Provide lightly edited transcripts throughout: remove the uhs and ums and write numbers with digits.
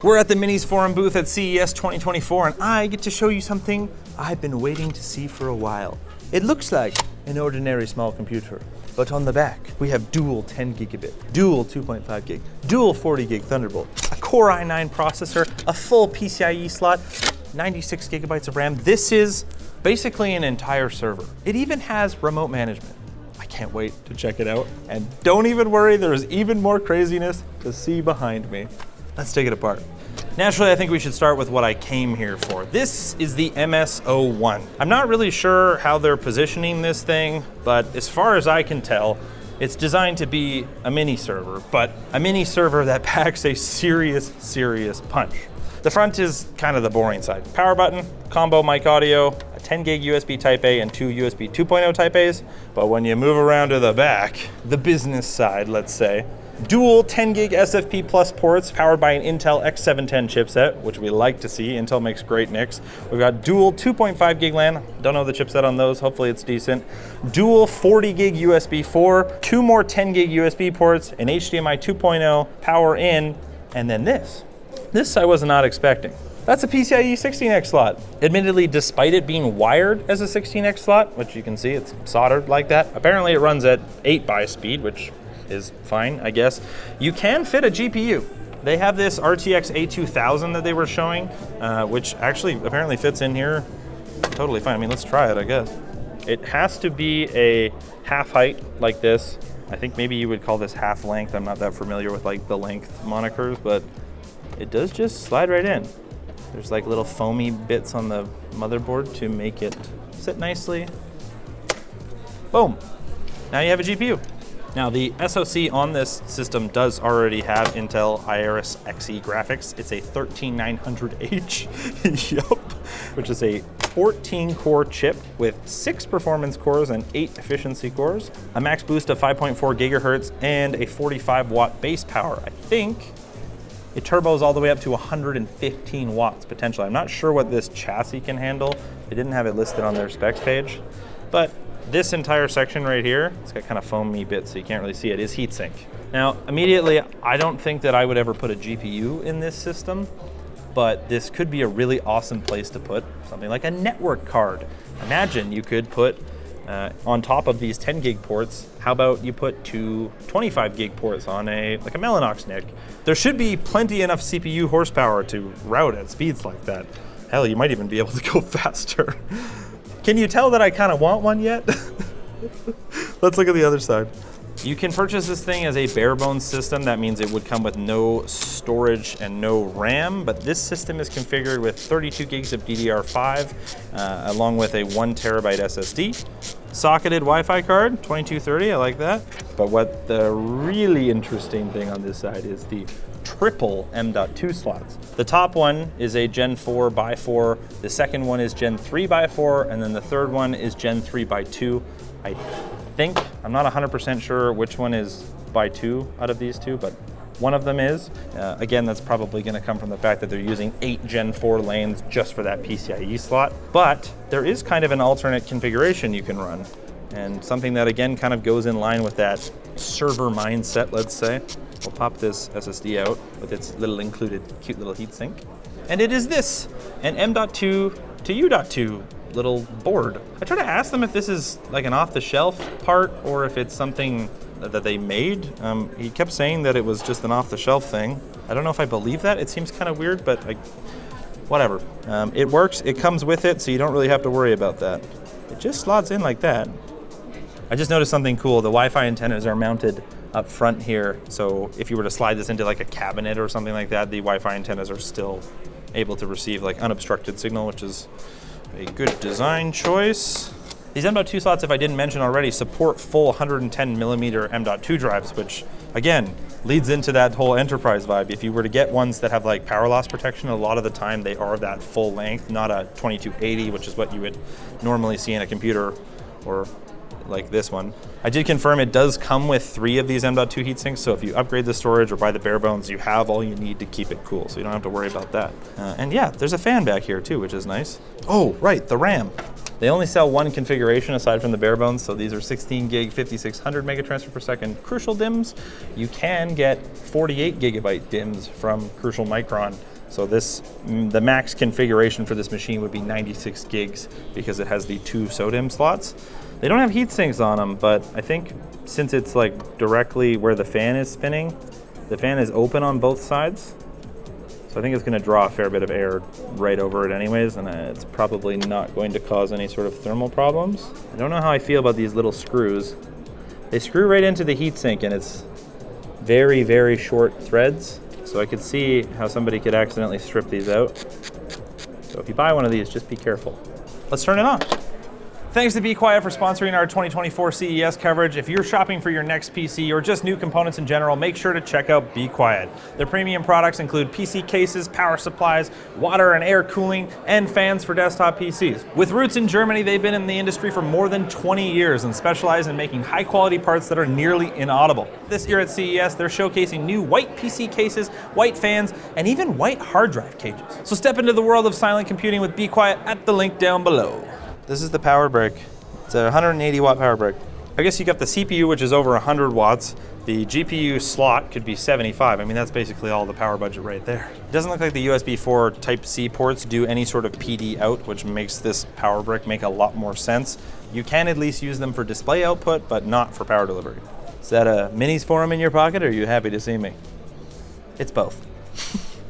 We're at the Minisforum booth at CES 2024, and I get to show you something I've been waiting to see for a while. It looks like an ordinary small computer, but on the back, we have dual 10 gigabit, dual 2.5 gig, dual 40 gig Thunderbolt, a Core i9 processor, a full PCIe slot, 96 gigabytes of RAM. This is basically an entire server. It even has remote management. I can't wait to check it out. And don't even worry, there's even more craziness to see behind me. Let's take it apart. Naturally, I think we should start with what I came here for. This is the MS-01. I'm not really sure how they're positioning this thing, but as far as I can tell, it's designed to be a mini server, but a mini server that packs a serious punch. The front is kind of the boring side. Power button, combo mic audio, a 10 gig USB Type A and two USB 2.0 Type A's. But when you move around to the back, the business side, let's say, dual 10 gig SFP Plus ports powered by an Intel X710 chipset, which we like to see. Intel makes great NICs. We've got dual 2.5 gig LAN. Don't know the chipset on those. Hopefully it's decent. Dual 40 gig USB 4, two more 10 gig USB ports, an HDMI 2.0 power in, and then this. This I was not expecting. That's a PCIe 16X slot. Admittedly, despite it being wired as a 16X slot, which you can see it's soldered like that, apparently it runs at 8 by speed, which is fine, I guess. You can fit a GPU. They have this RTX A2000 that they were showing, which actually apparently fits in here totally fine. I mean, let's try it, I guess. It has to be a half height like this. I think maybe you would call this half length. I'm not that familiar with like the length monikers, but it does just slide right in. There's like little foamy bits on the motherboard to make it sit nicely. Boom, now you have a GPU. Now the SoC on this system does already have Intel Iris Xe graphics. It's a 13900H, yup, which is a 14 core chip with 6 performance cores and 8 efficiency cores, a max boost of 5.4 gigahertz and a 45 watt base power. I think it turbos all the way up to 115 watts potentially. I'm not sure what this chassis can handle. They didn't have it listed on their specs page, but this entire section right here, it's got kind of foamy bits so you can't really see it, is heatsink. Now, immediately, I don't think that I would ever put a GPU in this system, but this could be a really awesome place to put something like a network card. Imagine you could put on top of these 10 gig ports, how about you put two 25 gig ports on like a Mellanox NIC? There should be plenty enough CPU horsepower to route at speeds like that. Hell, you might even be able to go faster. Can you tell that I kind of want one yet? Let's look at the other side. You can purchase this thing as a bare bones system. That means it would come with no storage and no RAM, but this system is configured with 32 gigs of DDR5, along with a 1 terabyte SSD. Socketed Wi-Fi card, 2230, I like that. But what the really interesting thing on this side is the triple M.2 slots. The top one is a Gen 4 by 4, the second one is Gen 3 by 4, and then the third one is Gen 3 by 2. I think, I'm not 100% sure which one is by 2 out of these two, but one of them is. Again, that's probably gonna come from the fact that they're using 8 Gen 4 lanes just for that PCIe slot. But there is kind of an alternate configuration you can run, and something that again kind of goes in line with that server mindset, let's say. We'll pop this SSD out with its little included cute little heatsink. And it is this, an M.2 to U.2 little board. I tried to ask them if this is like an off-the-shelf part or if it's something that they made. He kept saying that it was just an off-the-shelf thing. I don't know if I believe that. It seems kind of weird, but whatever. It works, it comes with it, so you don't really have to worry about that. It just slots in like that. I just noticed something cool. The Wi-Fi antennas are mounted up front here, so if you were to slide this into like a cabinet or something like that, the Wi-Fi antennas are still able to receive like unobstructed signal, which is a good design choice. These M.2 slots, if I didn't mention already, support full 110 millimeter M.2 drives, which again leads into that whole enterprise vibe. If you were to get ones that have like power loss protection, a lot of the time they are that full length, not a 2280, which is what you would normally see in a computer or like this one. I did confirm it does come with 3 of these M.2 heatsinks, so if you upgrade the storage or buy the bare bones, you have all you need to keep it cool, so you don't have to worry about that. And yeah, there's a fan back here too, which is nice. Oh, right, the RAM. They only sell one configuration aside from the bare bones, so these are 16 gig, 5600 megatransfer per second Crucial DIMMs. You can get 48 gigabyte DIMMs from Crucial Micron. So the max configuration for this machine would be 96 gigs because it has the 2 SODIMM slots. They don't have heat sinks on them, but I think since it's like directly where the fan is spinning, the fan is open on both sides. So I think it's going to draw a fair bit of air right over it anyways, and it's probably not going to cause any sort of thermal problems. I don't know how I feel about these little screws. They screw right into the heatsink, and it's very, very short threads. So I could see how somebody could accidentally strip these out. So if you buy one of these, just be careful. Let's turn it on. Thanks to Be Quiet for sponsoring our 2024 CES coverage. If you're shopping for your next PC or just new components in general, make sure to check out Be Quiet. Their premium products include PC cases, power supplies, water and air cooling, and fans for desktop PCs. With roots in Germany, they've been in the industry for more than 20 years and specialize in making high-quality parts that are nearly inaudible. This year at CES, they're showcasing new white PC cases, white fans, and even white hard drive cages. So step into the world of silent computing with Be Quiet at the link down below. This is the power brick. It's a 180 watt power brick. I guess you got the CPU, which is over 100 watts. The GPU slot could be 75. I mean, that's basically all the power budget right there. It doesn't look like the USB 4 Type-C ports do any sort of PD out, which makes this power brick make a lot more sense. You can at least use them for display output, but not for power delivery. Is that a Minisforum in your pocket, or are you happy to see me? It's both.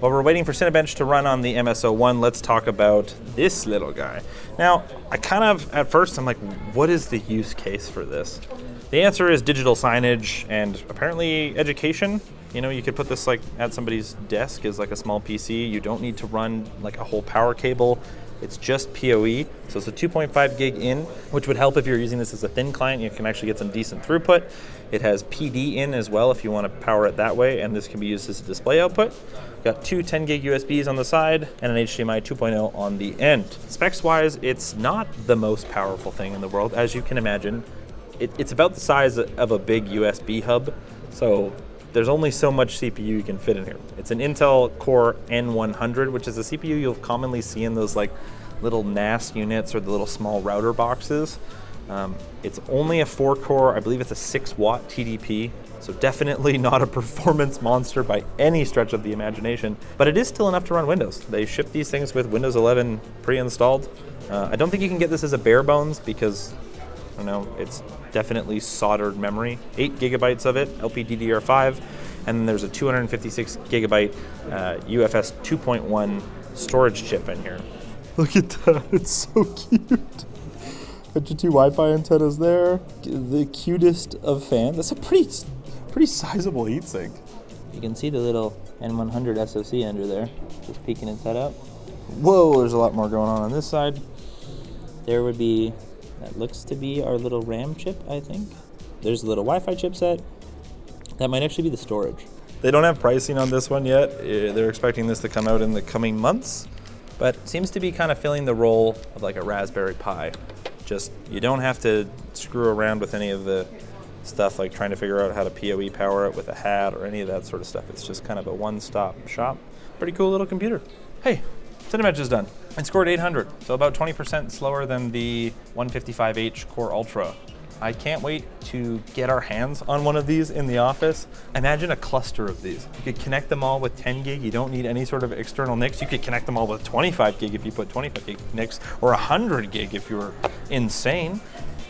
While we're waiting for Cinebench to run on the MS-01, let's talk about this little guy. Now, at first, I'm like, what is the use case for this? The answer is digital signage and apparently education. You know, you could put this like at somebody's desk as like a small PC. You don't need to run like a whole power cable. It's just PoE, so it's a 2.5 gig in, which would help if you're using this as a thin client. You can actually get some decent throughput. It has PD in as well if you want to power it that way, and this can be used as a display output. Got two 10 gig USBs on the side and an HDMI 2.0 on the end. Specs-wise, it's not the most powerful thing in the world, as you can imagine. It's about the size of a big USB hub, so there's only so much CPU you can fit in here. It's an Intel Core N100, which is a CPU you'll commonly see in those like little NAS units or the little small router boxes. It's only a 4-core, I believe it's a 6-watt TDP, so definitely not a performance monster by any stretch of the imagination, but it is still enough to run Windows. They ship these things with Windows 11 pre-installed. I don't think you can get this as a bare bones because, I don't know, it's definitely soldered memory. 8 gigabytes of it, LPDDR5, and then there's a 256 gigabyte UFS 2.1 storage chip in here. Look at that, it's so cute. Got your two Wi-Fi antennas there. The cutest of fans. That's a pretty sizable heatsink. You can see the little N100 SoC under there, just peeking its head out. Whoa, there's a lot more going on this side. There would be, that looks to be our little RAM chip, I think. There's a little Wi-Fi chipset. That might actually be the storage. They don't have pricing on this one yet. They're expecting this to come out in the coming months, but seems to be kind of filling the role of like a Raspberry Pi. Just, you don't have to screw around with any of the stuff like trying to figure out how to PoE power it with a hat or any of that sort of stuff. It's just kind of a one-stop shop. Pretty cool little computer. Hey, Cinebench is done. It scored 800, so about 20% slower than the 155H Core Ultra. I can't wait to get our hands on one of these in the office. Imagine a cluster of these. You could connect them all with 10 gig. You don't need any sort of external NICs. You could connect them all with 25 gig if you put 25 gig NICs, or 100 gig if you're insane.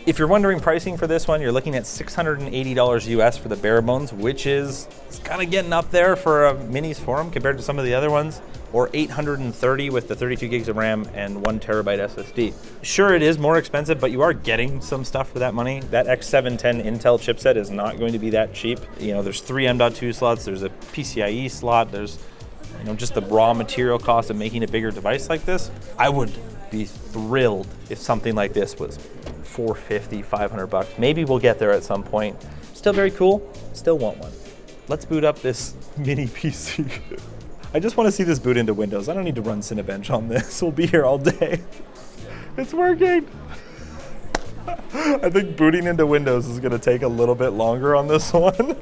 If you're wondering pricing for this one, you're looking at $680 US for the bare bones, which is kind of getting up there for a Minisforum compared to some of the other ones, or $830 with the 32 gigs of RAM and 1 terabyte SSD. Sure, it is more expensive, but you are getting some stuff for that money. That X710 Intel chipset is not going to be that cheap. You know, there's 3 M.2 slots, there's a PCIe slot, there's, you know, just the raw material cost of making a bigger device like this. I would be thrilled if something like this was $450, $500. Maybe we'll get there at some point. Still very cool, still want one. Let's boot up this mini PC. I just want to see this boot into Windows. I don't need to run Cinebench on this. We'll be here all day. It's working. I think booting into Windows is going to take a little bit longer on this one.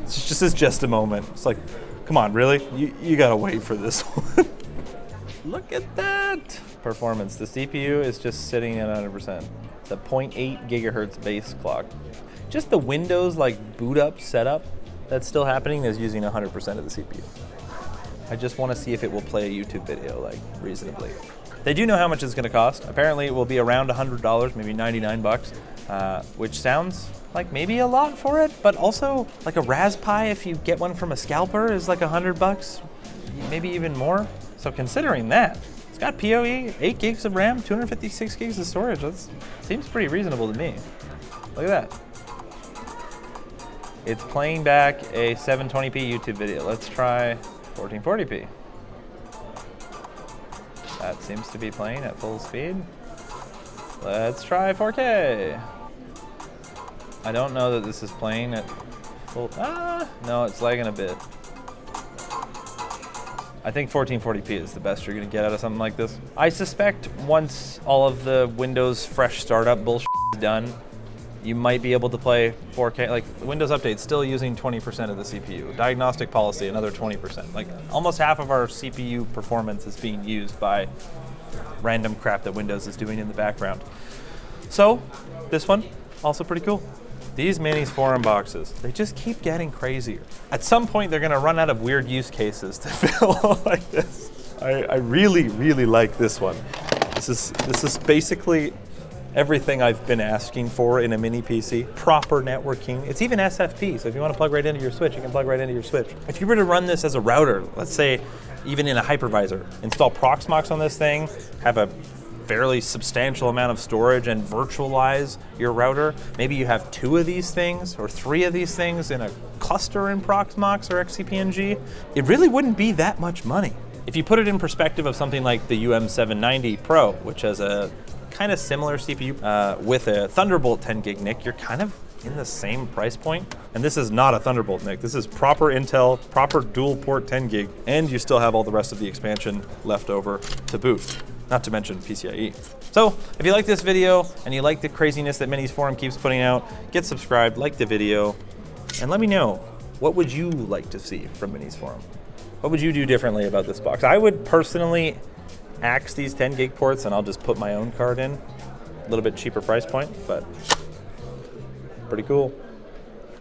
It's just a moment. It's like, come on, really? You got to wait for this one. Look at that performance. The CPU is just sitting at 100%. The 0.8 gigahertz base clock. Just the Windows like boot up setup that's still happening is using 100% of the CPU. I just want to see if it will play a YouTube video like reasonably. They do know how much it's going to cost. Apparently it will be around $100, maybe 99 bucks, which sounds like maybe a lot for it, but also like a Raspberry, if you get one from a scalper, is like 100 bucks, maybe even more. So considering that, it's got PoE, 8 gigs of RAM, 256 gigs of storage. That seems pretty reasonable to me. Look at that. It's playing back a 720p YouTube video. Let's try 1440p. That seems to be playing at full speed. Let's try 4K. I don't know that this is playing at full, no, it's lagging a bit. I think 1440p is the best you're gonna get out of something like this. I suspect once all of the Windows fresh startup bullshit is done, you might be able to play 4K. Like Windows Update still using 20% of the CPU. Diagnostic policy, another 20%. Like almost half of our CPU performance is being used by random crap that Windows is doing in the background. So this one, also pretty cool. These Minisforum boxes, they just keep getting crazier. At some point, they're gonna run out of weird use cases to fill like this. I really, really like this one. This is basically everything I've been asking for in a mini PC. Proper networking. It's even SFP, so if you want to plug right into your switch, you can plug right into your switch. If you were to run this as a router, let's say even in a hypervisor, install Proxmox on this thing, have a fairly substantial amount of storage and virtualize your router. Maybe you have 2 of these things or 3 of these things in a cluster in Proxmox or XCP-ng. It really wouldn't be that much money. If you put it in perspective of something like the UM790 Pro, which has a kind of similar CPU with a Thunderbolt 10 gig NIC, you're kind of in the same price point. And this is not a Thunderbolt NIC. This is proper Intel, proper dual port 10 gig, and you still have all the rest of the expansion left over to boot, not to mention PCIe. So if you like this video and you like the craziness that Minisforum keeps putting out, get subscribed, like the video, and let me know, what would you like to see from Minisforum? What would you do differently about this box? I would personally axe these 10 gig ports and I'll just put my own card in. A little bit cheaper price point, but pretty cool.